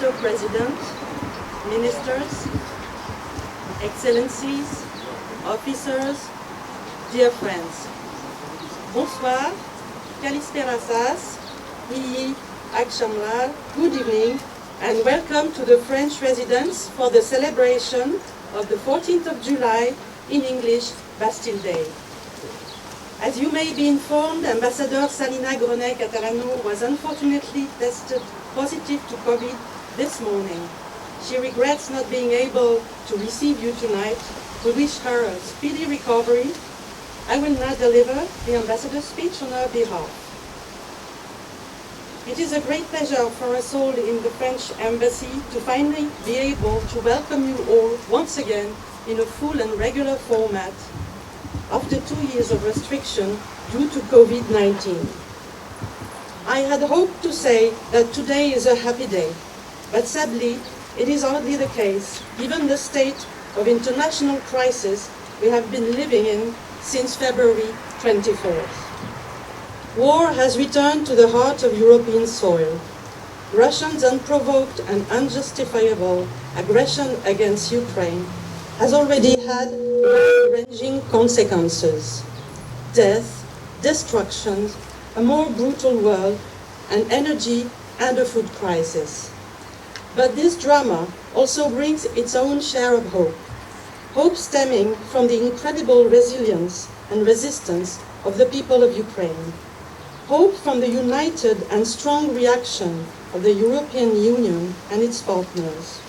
Mr. President, Ministers, Excellencies, Officers, dear friends. Bonsoir, Kalispera Sas, Iyi Akshamlar, good evening, and welcome to the French residence for the celebration of the 14th of July, in English, Bastille Day. As you may be informed, Ambassador Salina Grenet Catalano was unfortunately tested positive to COVID this morning. She regrets not being able to receive you tonight. We wish her a speedy recovery. I will now deliver the ambassador's speech on her behalf. It is a great pleasure for us all in the French embassy to finally be able to welcome you all once again in a full and regular format after 2 years of restriction due to COVID-19. I had hoped to say that today is a happy day, but sadly, it is hardly the case, given the state of international crisis we have been living in since February 24th. War has returned to the heart of European soil. Russia's unprovoked and unjustifiable aggression against Ukraine has already had wide-ranging consequences: death, destruction, a more brutal world, and energy and a food crisis. But this drama also brings its own share of hope. Hope stemming from the incredible resilience and resistance of the people of Ukraine. Hope from the united and strong reaction of the European Union and its partners.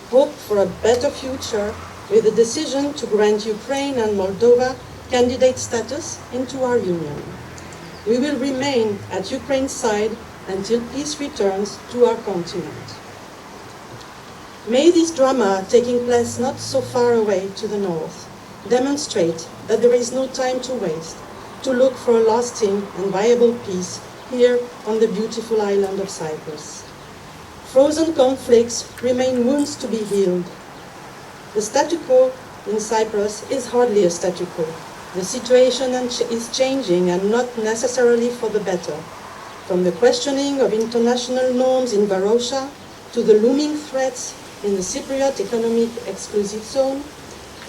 Hope for a better future with the decision to grant Ukraine and Moldova candidate status into our Union. We will remain at Ukraine's side until peace returns to our continent. May this drama taking place not so far away to the north demonstrate that there is no time to waste to look for a lasting and viable peace here on the beautiful island of Cyprus. Frozen conflicts remain wounds to be healed. The statu quo in Cyprus is hardly a statu quo. The situation is changing and not necessarily for the better. From the questioning of international norms in Varosha to the looming threats in the Cypriot economic exclusive zone,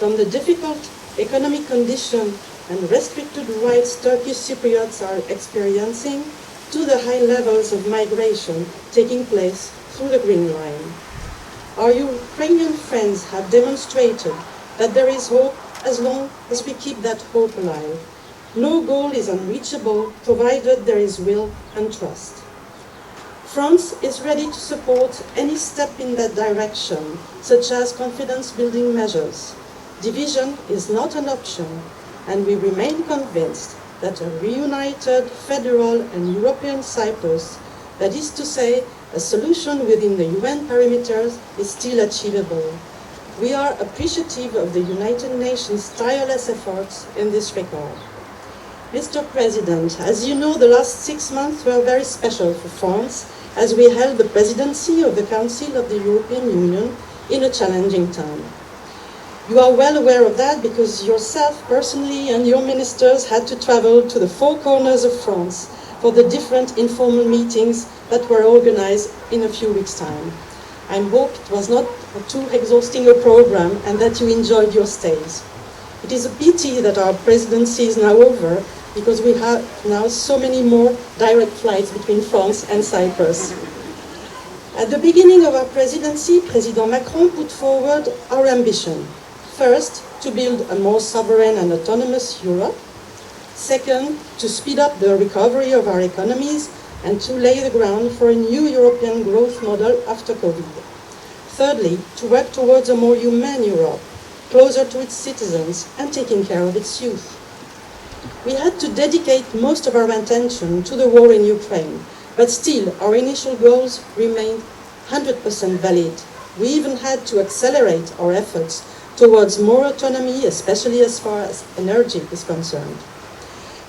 from the difficult economic condition and restricted rights Turkish Cypriots are experiencing to the high levels of migration taking place through the Green Line. Our Ukrainian friends have demonstrated that there is hope as long as we keep that hope alive. No goal is unreachable provided there is will and trust. France is ready to support any step in that direction, such as confidence-building measures. Division is not an option, and we remain convinced that a reunited federal and European Cyprus, that is to say, a solution within the UN perimeters, is still achievable. We are appreciative of the United Nations' tireless efforts in this regard. Mr. President, as you know, the last 6 months were very special for France as we held the presidency of the Council of the European Union in a challenging time. You are well aware of that because yourself personally and your ministers had to travel to the four corners of France for the different informal meetings that were organized in a few weeks' time. I hope it was not too exhausting a program and that you enjoyed your stays. It is a pity that our presidency is now over because we have now so many more direct flights between France and Cyprus. At the beginning of our presidency, President Macron put forward our ambition. First, to build a more sovereign and autonomous Europe. Second, to speed up the recovery of our economies and to lay the ground for a new European growth model after COVID. Thirdly, to work towards a more humane Europe, closer to its citizens and taking care of its youth. We had to dedicate most of our attention to the war in Ukraine, but still our initial goals remained 100% valid. We even had to accelerate our efforts towards more autonomy, especially as far as energy is concerned.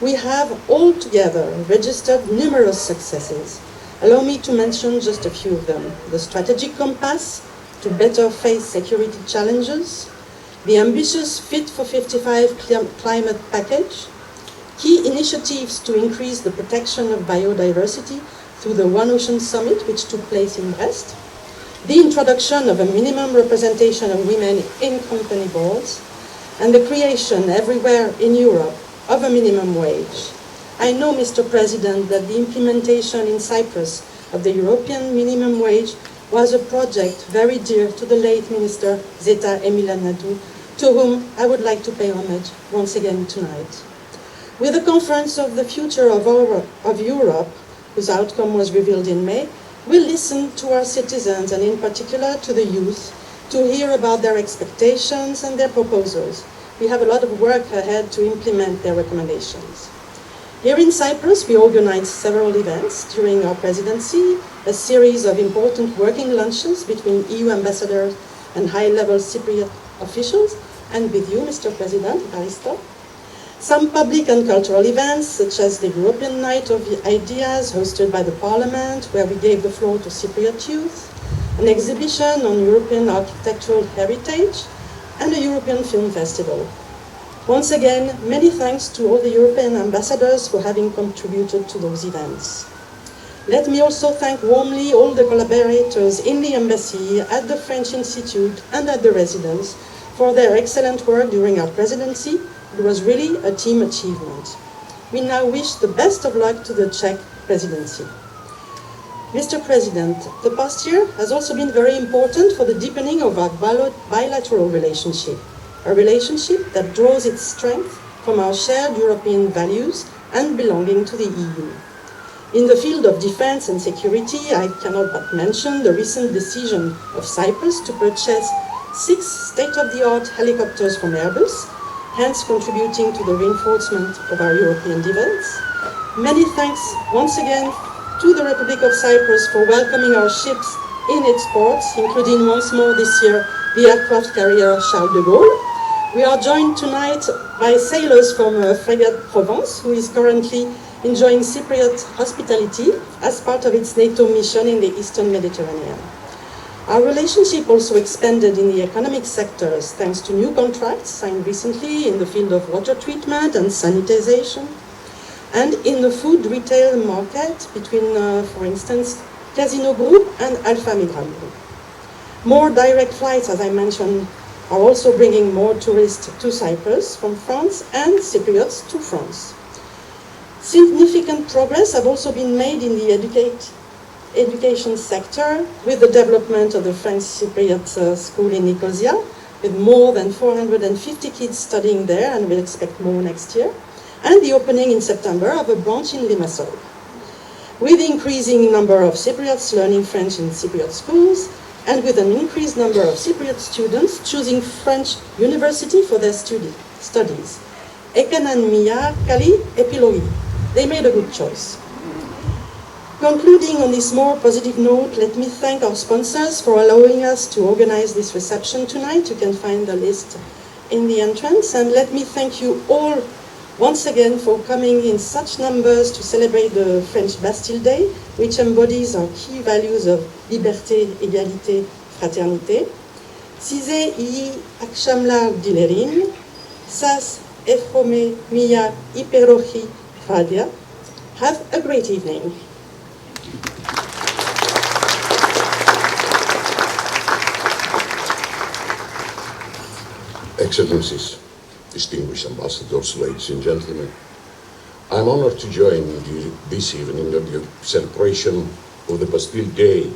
We have altogether registered numerous successes. Allow me to mention just a few of them. The strategic compass to better face security challenges, the ambitious Fit for 55 climate package, key initiatives to increase the protection of biodiversity through the One Ocean Summit, which took place in Brest, the introduction of a minimum representation of women in company boards, and the creation everywhere in Europe of a minimum wage. I know, Mr. President, that the implementation in Cyprus of the European minimum wage was a project very dear to the late Minister Zeta Emilanadou, to whom I would like to pay homage once again tonight. With the Conference of the Future of Europe, whose outcome was revealed in May, we listen to our citizens, and in particular to the youth, to hear about their expectations and their proposals. We have a lot of work ahead to implement their recommendations. Here in Cyprus, we organized several events during our presidency, a series of important working lunches between EU ambassadors and high-level Cypriot officials, and with you, Mr. President, Aristo. Some public and cultural events, such as the European Night of Ideas hosted by the Parliament, where we gave the floor to Cypriot youth, an exhibition on European architectural heritage, and a European Film Festival. Once again, many thanks to all the European ambassadors for having contributed to those events. Let me also thank warmly all the collaborators in the embassy, at the French Institute, and at the residence for their excellent work during our presidency. It was really a team achievement. We now wish the best of luck to the Czech presidency. Mr. President, the past year has also been very important for the deepening of our bilateral relationship, a relationship that draws its strength from our shared European values and belonging to the EU. In the field of defense and security, I cannot but mention the recent decision of Cyprus to purchase 6 state-of-the-art helicopters from Airbus, hence contributing to the reinforcement of our European defense. Many thanks once again to the Republic of Cyprus for welcoming our ships in its ports, including once more this year the aircraft carrier Charles de Gaulle. We are joined tonight by sailors from Frégate Provence, who is currently enjoying Cypriot hospitality as part of its NATO mission in the Eastern Mediterranean. Our relationship also expanded in the economic sectors thanks to new contracts signed recently in the field of water treatment and sanitization, and in the food retail market between, for instance, Casino Group and Alpha Migral Group. More direct flights, as I mentioned, are also bringing more tourists to Cyprus from France and Cypriots to France. Significant progress have also been made in the education sector with the development of the French Cypriot school in Nicosia, with more than 450 kids studying there, and we'll expect more next year, and the opening in September of a branch in Limassol. With the increasing number of Cypriots learning French in Cypriot schools, and with an increased number of Cypriot students choosing French university for their studies. Ekanan Mia, Kali, Epilogi. They made a good choice. Concluding on this more positive note, let me thank our sponsors for allowing us to organize this reception tonight. You can find the list in the entrance. And let me thank you all once again for coming in such numbers to celebrate the French Bastille Day, which embodies our key values of liberté, égalité, fraternité. Size iyi akşamlar dilerim. Sas efrome mia iperochi radia. Have a great evening. Excellencies, distinguished ambassadors, ladies and gentlemen, I'm honored to join you this evening at the celebration of the Bastille Day,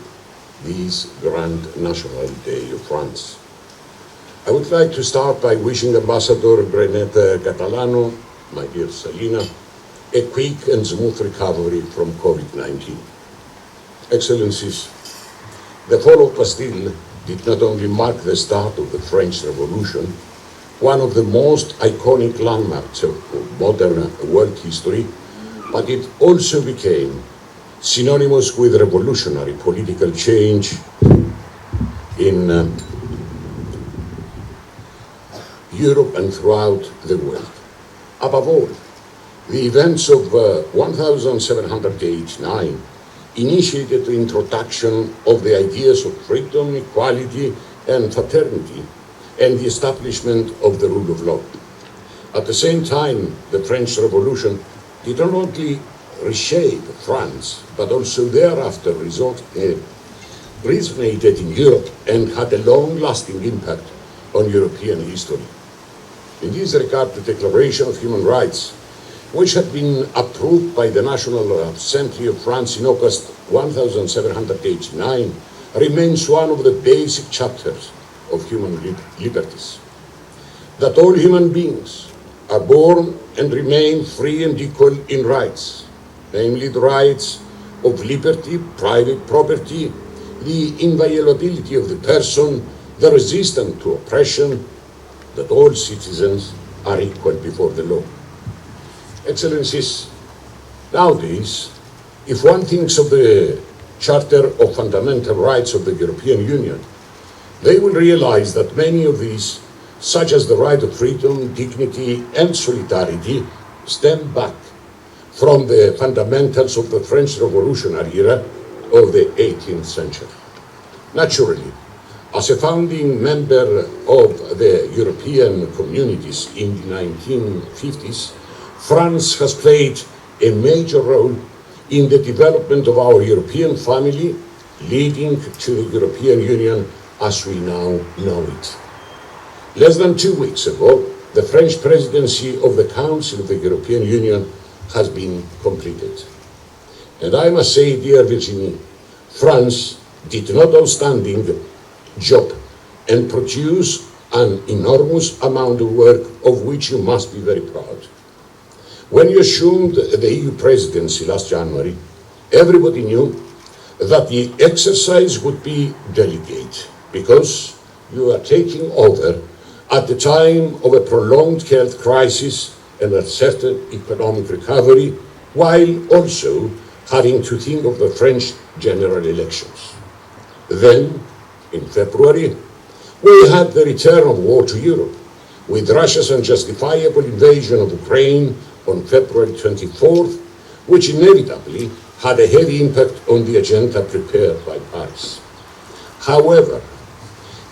this grand national day of France. I would like to start by wishing Ambassador Brenette Catalano, my dear Salina, a quick and smooth recovery from COVID-19. Excellencies, the fall of Bastille did not only mark the start of the French Revolution, one of the most iconic landmarks of modern world history, but it also became synonymous with revolutionary political change in Europe and throughout the world. Above all, the events of 1789 initiated the introduction of the ideas of freedom, equality, and fraternity, and the establishment of the rule of law. At the same time, the French Revolution did not only reshape France, but also thereafter resonated in Europe and had a long-lasting impact on European history. In this regard, the Declaration of Human Rights, which had been approved by the National Assembly of France in August 1789, remains one of the basic chapters of human liberties. That all human beings are born and remain free and equal in rights, namely the rights of liberty, private property, the inviolability of the person, the resistance to oppression, that all citizens are equal before the law. Excellencies, nowadays, if one thinks of the Charter of Fundamental Rights of the European Union, they will realize that many of these, such as the right of freedom, dignity, and solidarity, stem back from the fundamentals of the French Revolutionary era of the 18th century. Naturally, as a founding member of the European communities in the 1950s, France has played a major role in the development of our European family, leading to the European Union as we now know it. Less than 2 weeks ago, the French presidency of the Council of the European Union has been completed. And I must say, dear Virginie, France did an outstanding job and produced an enormous amount of work of which you must be very proud. When you assumed the EU presidency last January, everybody knew that the exercise would be delicate because you are taking over at the time of a prolonged health crisis and a certain economic recovery, while also having to think of the French general elections. Then, in February, we had the return of war to Europe, with Russia's unjustifiable invasion of Ukraine on February 24th, which inevitably had a heavy impact on the agenda prepared by Paris. However,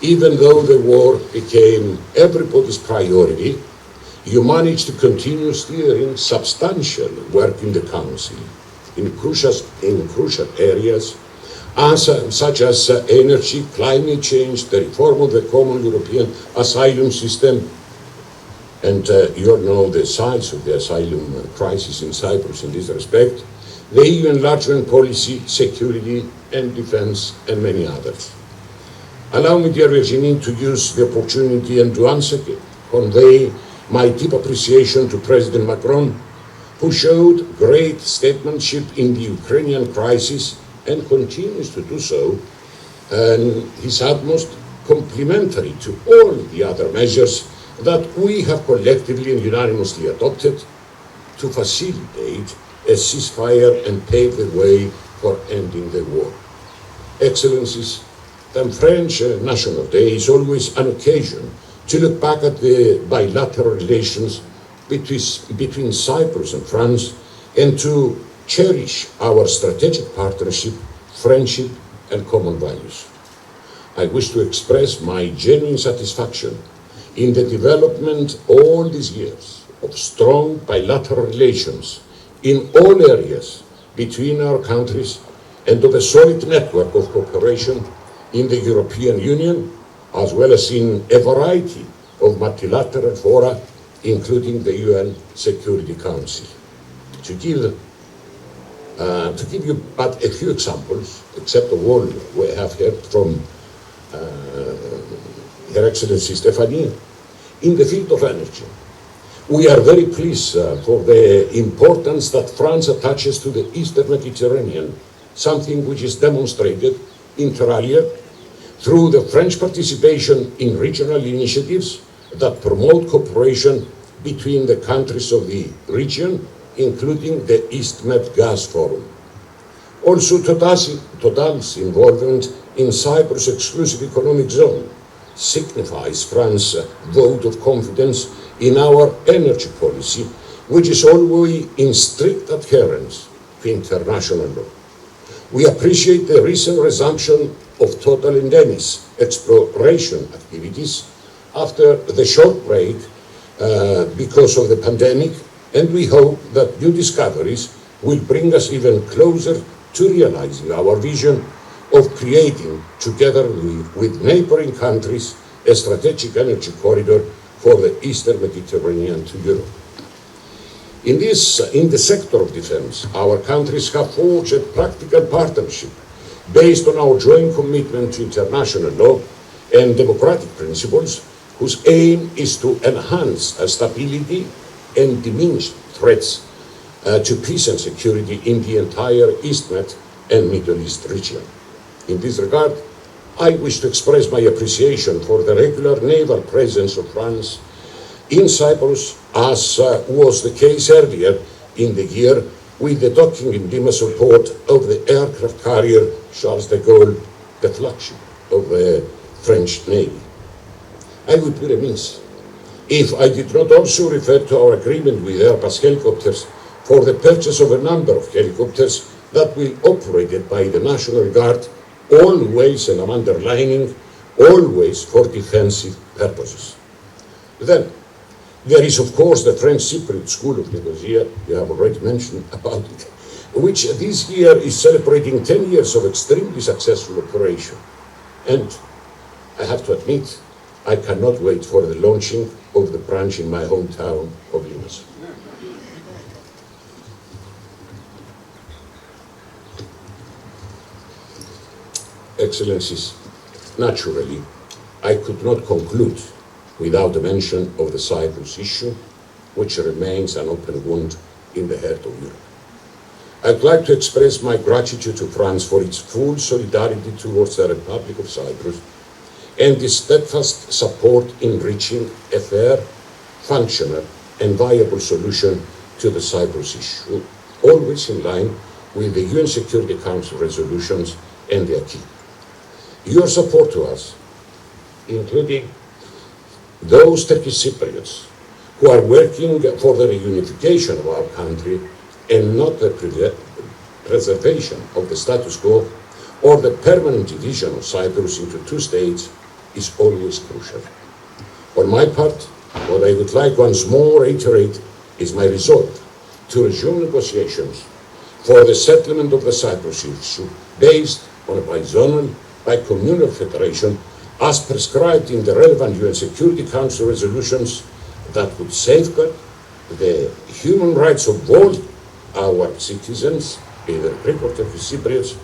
even though the war became everybody's priority, you managed to continue steering substantial work in the Council in crucial areas such as energy, climate change, the reform of the common European asylum system, and you all know the size of the asylum crisis in Cyprus in this respect, the EU enlargement policy, security and defense, and many others. Allow me, dear Virginie, to use the opportunity and to once again convey my deep appreciation to President Macron, who showed great statesmanship in the Ukrainian crisis and continues to do so, and his utmost complementary to all the other measures that we have collectively and unanimously adopted to facilitate a ceasefire and pave the way for ending the war. Excellencies, the French National Day is always an occasion to look back at the bilateral relations between Cyprus and France and to cherish our strategic partnership, friendship, and common values. I wish to express my genuine satisfaction in the development all these years of strong bilateral relations in all areas between our countries and of a solid network of cooperation in the European Union, as well as in a variety of multilateral fora, including the UN Security Council. To give you but a few examples, except of all we have heard from Her Excellency Stephanie, in the field of energy, we are very pleased for the importance that France attaches to the Eastern Mediterranean, something which is demonstrated inter alia through the French participation in regional initiatives that promote cooperation between the countries of the region, including the EastMed Gas Forum. Also, Total's involvement in Cyprus' exclusive economic zone signifies France's vote of confidence in our energy policy, which is always in strict adherence to international law. We appreciate the recent resumption of Total and Eni's exploration activities after the short break because of the pandemic, and we hope that new discoveries will bring us even closer to realizing our vision of creating, together with neighboring countries, a strategic energy corridor for the Eastern Mediterranean to Europe. In the sector of defense, our countries have forged a practical partnership based on our joint commitment to international law and democratic principles, whose aim is to enhance stability and diminish threats to peace and security in the entire East Med and Middle East region. In this regard, I wish to express my appreciation for the regular naval presence of France in Cyprus, as was the case earlier in the year with the docking in Limassol port of the aircraft carrier Charles de Gaulle, the flagship of the French Navy. I would be remiss if I did not also refer to our agreement with Airbus Helicopters for the purchase of a number of helicopters that will be operated by the National Guard, always, and I'm underlining, always for defensive purposes. Then, there is, of course, the French Cypriot School of Nicosia, you have already mentioned about it, which this year is celebrating 10 years of extremely successful operation. And I have to admit, I cannot wait for the launching of the branch in my hometown of Limassol. Excellencies, naturally, I could not conclude without a mention of the Cyprus issue, which remains an open wound in the heart of Europe. I'd like to express my gratitude to France for its full solidarity towards the Republic of Cyprus and its steadfast support in reaching a fair, functional, and viable solution to the Cyprus issue, always in line with the UN Security Council resolutions and the acquis. Your support to us, including those Turkish Cypriots who are working for the reunification of our country and not the preservation of the status quo or the permanent division of Cyprus into two states, is always crucial. On my part, what I would like once more reiterate is my resolve to resume negotiations for the settlement of the Cyprus issue based on a bizonal, bicommunal federation as prescribed in the relevant UN Security Council resolutions that would safeguard the human rights of all our citizens, either Greek or Turkish Cypriots,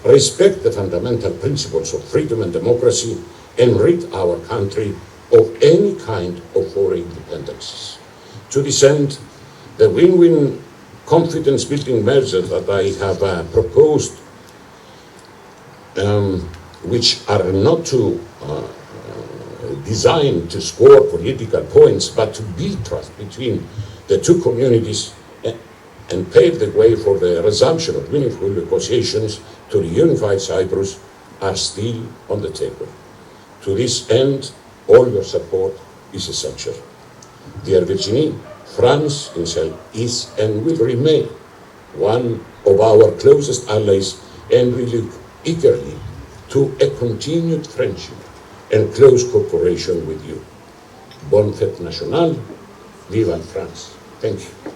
respect the fundamental principles of freedom and democracy, and rid our country of any kind of foreign dependencies. To this end, the win-win confidence-building measures that I have proposed, which are not designed to score political points, but to build trust between the two communities and pave the way for the resumption of meaningful negotiations to reunify Cyprus, are still on the table. To this end, all your support is essential. Dear Virginie, France is and will remain one of our closest allies, and we look eagerly to a continued friendship and close cooperation with you. Bonne fête nationale, vive France. Thank you.